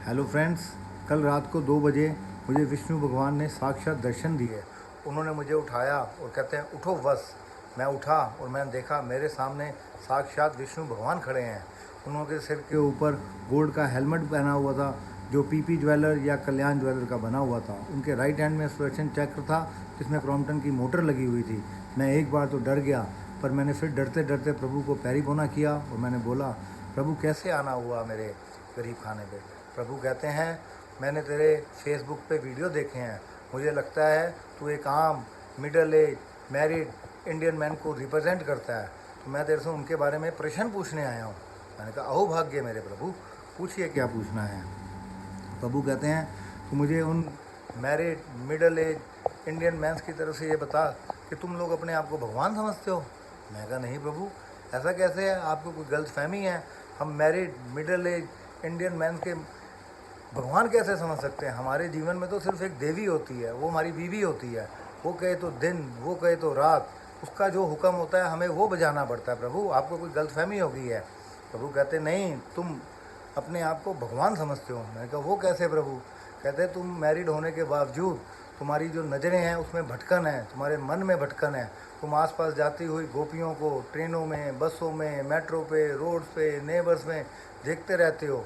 Hello friends, कल रात को 2 बजे मुझे विष्णु भगवान ने साक्षात दर्शन दिए। उन्होंने मुझे उठाया और कहते हैं उठो बस। मैं उठा और मैंने देखा मेरे सामने साक्षात विष्णु भगवान खड़े हैं। उन्होंने सिर के ऊपर गोल्ड का हेलमेट पहना हुआ था जो पीपी ज्वेलर या कल्याण ज्वेलर का बना हुआ था। उनके राइट हैंड में सुदर्शन चक्र था जिसमें क्रॉम्पटन की मोटर लगी हुई थी। मैं एक बार तो डर गया, पर मैंने फिर डरते डरते प्रभु को पैरी बोना किया और मैंने बोला, प्रभु कैसे आना हुआ मेरे गरीब खाने पे। प्रभु कहते हैं मैंने तेरे फेसबुक पे वीडियो देखे हैं, मुझे लगता है तू एक आम middle age married Indian man को रिप्रेजेंट करता है, तो मैं तेरे से उनके बारे में प्रश्न पूछने आया हूँ। मैंने कहा अहो भाग्य मेरे प्रभु, पूछिए क्या पूछना है। प्रभु कहते हैं तो मुझे उन married middle age Indian mans की तरफ से ये बता कि तुम लोग अपने आप को भगवान समझते हो। मैं कहा नहीं प्रभु, ऐसा कैसे है, आपको कोई गलत फहमी है। हम married middle age Indian man के भगवान कैसे समझ सकते हैं। हमारे जीवन में तो सिर्फ एक देवी होती है, वो हमारी बीवी होती है। वो कहे तो दिन, वो कहे तो रात, उसका जो हुक्म होता है हमें वो बजाना पड़ता है। प्रभु आपको कोई गलतफहमी हो गई है। प्रभु कहते नहीं, तुम अपने आप को भगवान समझते हो। मैंने कहा वो कैसे प्रभु। कहते तुम मैरिड होने के बावजूद तुम्हारी जो नज़रें हैं उसमें भटकन है, तुम्हारे मन में भटकन है। तुम आसपास जाती हुई गोपियों को ट्रेनों में, बसों में, मेट्रो पे, रोड्स पे, नेबर्स में देखते रहते हो,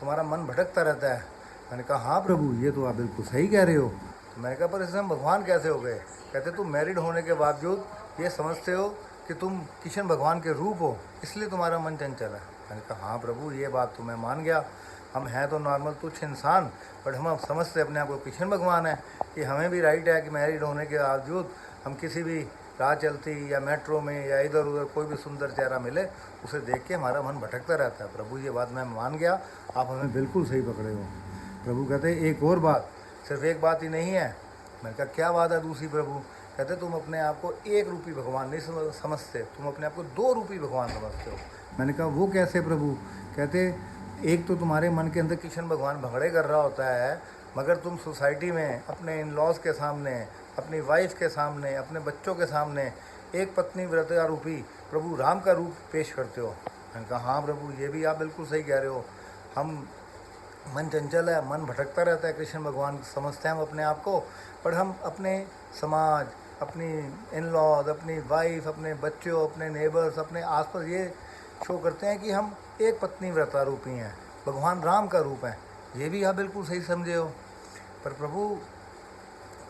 तुम्हारा मन भटकता रहता है। मैंने कहा हाँ प्रभु, ये तो आप बिल्कुल सही कह रहे हो। तो मैंने कहा पर इसमें हम भगवान कैसे हो गए। कहते तुम मैरिड होने के बावजूद ये समझते हो कि तुम कृष्ण भगवान के रूप हो, इसलिए तुम्हारा मन चंचल है। मैंने कहा हाँ प्रभु, ये बात तो मैं मान गया। हम हैं तो नॉर्मल तुच्छ इंसान, बट हम समझते अपने आप को कृष्ण भगवान है कि हमें भी राइट है कि मैरिड होने के बावजूद हम किसी भी राह चलती या मेट्रो में या इधर उधर कोई भी सुंदर चेहरा मिले उसे देख के हमारा मन भटकता रहता है। प्रभु ये बात मैं मान गया, आप हमें बिल्कुल सही पकड़े हो। प्रभु कहते एक और बात, सिर्फ एक बात ही नहीं है। मैंने कहा क्या बात है दूसरी प्रभु। कहते तुम अपने आप को एक रूपी भगवान नहीं समझते, तुम अपने आप को 2 रूपी भगवान समझते हो। मैंने कहा वो कैसे प्रभु। कहते एक तो तुम्हारे मन के अंदर कृष्ण भगवान भगड़े कर रहा होता है, मगर तुम सोसाइटी में अपने इन लॉज के सामने, अपनी वाइफ के सामने, अपने बच्चों के सामने एक पत्नी व्रत रूपी प्रभु राम का रूप पेश करते हो। मैंने कहा हाँ प्रभु, ये भी आप बिल्कुल सही कह रहे हो। हम मन चंचल है, मन भटकता रहता है, कृष्ण भगवान समझते हैं हम अपने आप को, पर हम अपने समाज, अपनी इन लॉज, अपनी वाइफ, अपने बच्चों, अपने नेबर्स, अपने आसपास ये शो करते हैं कि हम एक पत्नी व्रता रूपी हैं, भगवान राम का रूप है। ये भी आप बिल्कुल सही समझे हो। पर प्रभु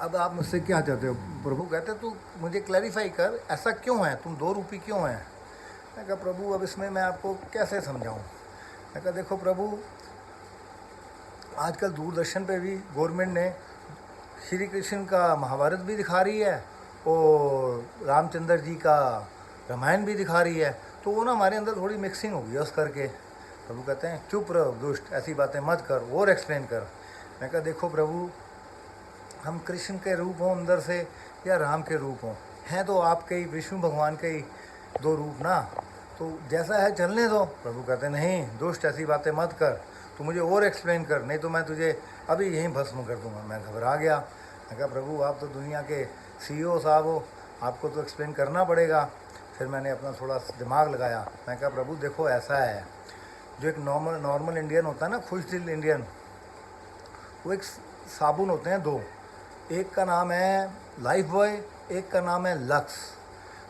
अब आप मुझसे क्या चाहते हो। प्रभु कहते तू मुझे क्लैरिफाई कर, ऐसा क्यों है, तुम 2 रूपी क्यों हैं। मैं कहा प्रभु अब इसमें मैं आपको कैसे समझाऊं। मैं कहा देखो प्रभु, आजकल दूरदर्शन पे भी गवर्नमेंट ने श्री कृष्ण का महाभारत भी दिखा रही है और रामचंद्र जी का रामायण भी दिखा रही है, तो वो ना हमारे अंदर थोड़ी मिक्सिंग हो गई है उस करके। प्रभु कहते हैं चुप रहो दुष्ट, ऐसी बातें मत कर और एक्सप्लेन कर। मैं कहा देखो प्रभु, हम कृष्ण के रूप हों अंदर से या राम के रूप हों, हैं तो आपके ही, विष्णु भगवान के ही 2 रूप ना, तो जैसा है चलने दो। प्रभु कहते नहीं दुष्ट, ऐसी बातें मत कर, तू मुझे और एक्सप्लेन कर, नहीं तो मैं तुझे अभी यहीं भस्म कर दूंगा। मैं घबरा गया। मैं कहा प्रभु आप तो दुनिया के CEO साहब हो, आपको तो एक्सप्लेन करना पड़ेगा। फिर मैंने अपना थोड़ा दिमाग लगाया। मैं कहा प्रभु देखो ऐसा है, जो एक नॉर्मल इंडियन होता है ना, खुश दिल इंडियन, वो एक साबुन होते हैं 2, एक का नाम है लाइफ बॉय, एक का नाम है लक्स।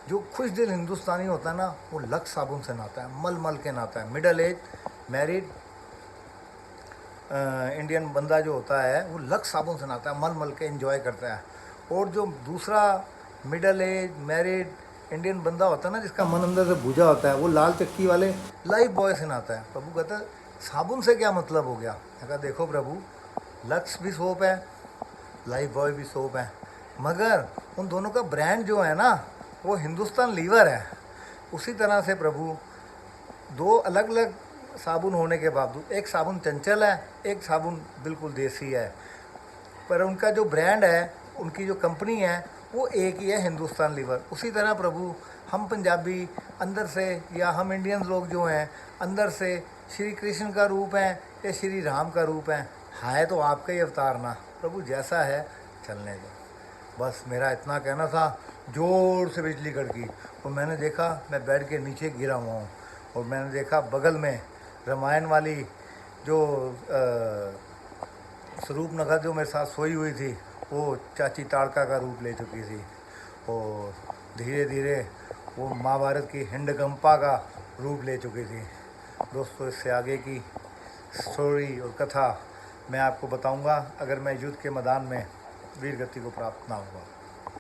जो खुश दिल हिंदुस्तानी होता है ना, वो लक्स साबुन से नहाता है, मल मल के नहाता है। मिडल एज मैरिड इंडियन बंदा जो होता है वो लक्स साबुन से नहाता है, मल मल के एंजॉय करता है। और जो दूसरा मिडल एज मैरिड इंडियन बंदा होता है ना, जिसका मन अंदर से बुझा होता है, वो लाल चक्की वाले लाइफ बॉय से नहाता है। प्रभु कहता है साबुन से क्या मतलब हो गया। मैं कहा देखो प्रभु, लक्स भी सोप है, लाइफ बॉय भी सोप है, मगर उन दोनों का ब्रांड जो है ना वो हिंदुस्तान लीवर है। उसी तरह से प्रभु 2 अलग अलग साबुन होने के बावजूद, एक साबुन चंचल है, एक साबुन बिल्कुल देसी है, पर उनका जो ब्रांड है, उनकी जो कंपनी है वो एक ही है, हिंदुस्तान लीवर। उसी तरह प्रभु हम पंजाबी अंदर से, या हम इंडियंस लोग जो हैं अंदर से श्री कृष्ण का रूप हैं या श्री राम का रूप है तो आपका ही अवतार ना। प्रभु जैसा है चलने दो। बस मेरा इतना कहना था। ज़ोर से बिजली कड़की और मैंने देखा मैं बेड के नीचे गिरा हुआ हूँ, और मैंने देखा बगल में रामायण वाली जो स्वरूप नगर जो मेरे साथ सोई हुई थी वो चाची ताड़का का रूप ले चुकी थी, और धीरे धीरे वो महाभारत की हिंडकंपा का रूप ले चुकी थी। दोस्तों, इससे आगे की स्टोरी और कथा मैं आपको बताऊंगा अगर मैं युद्ध के मैदान में वीर गति को प्राप्त ना हुआ।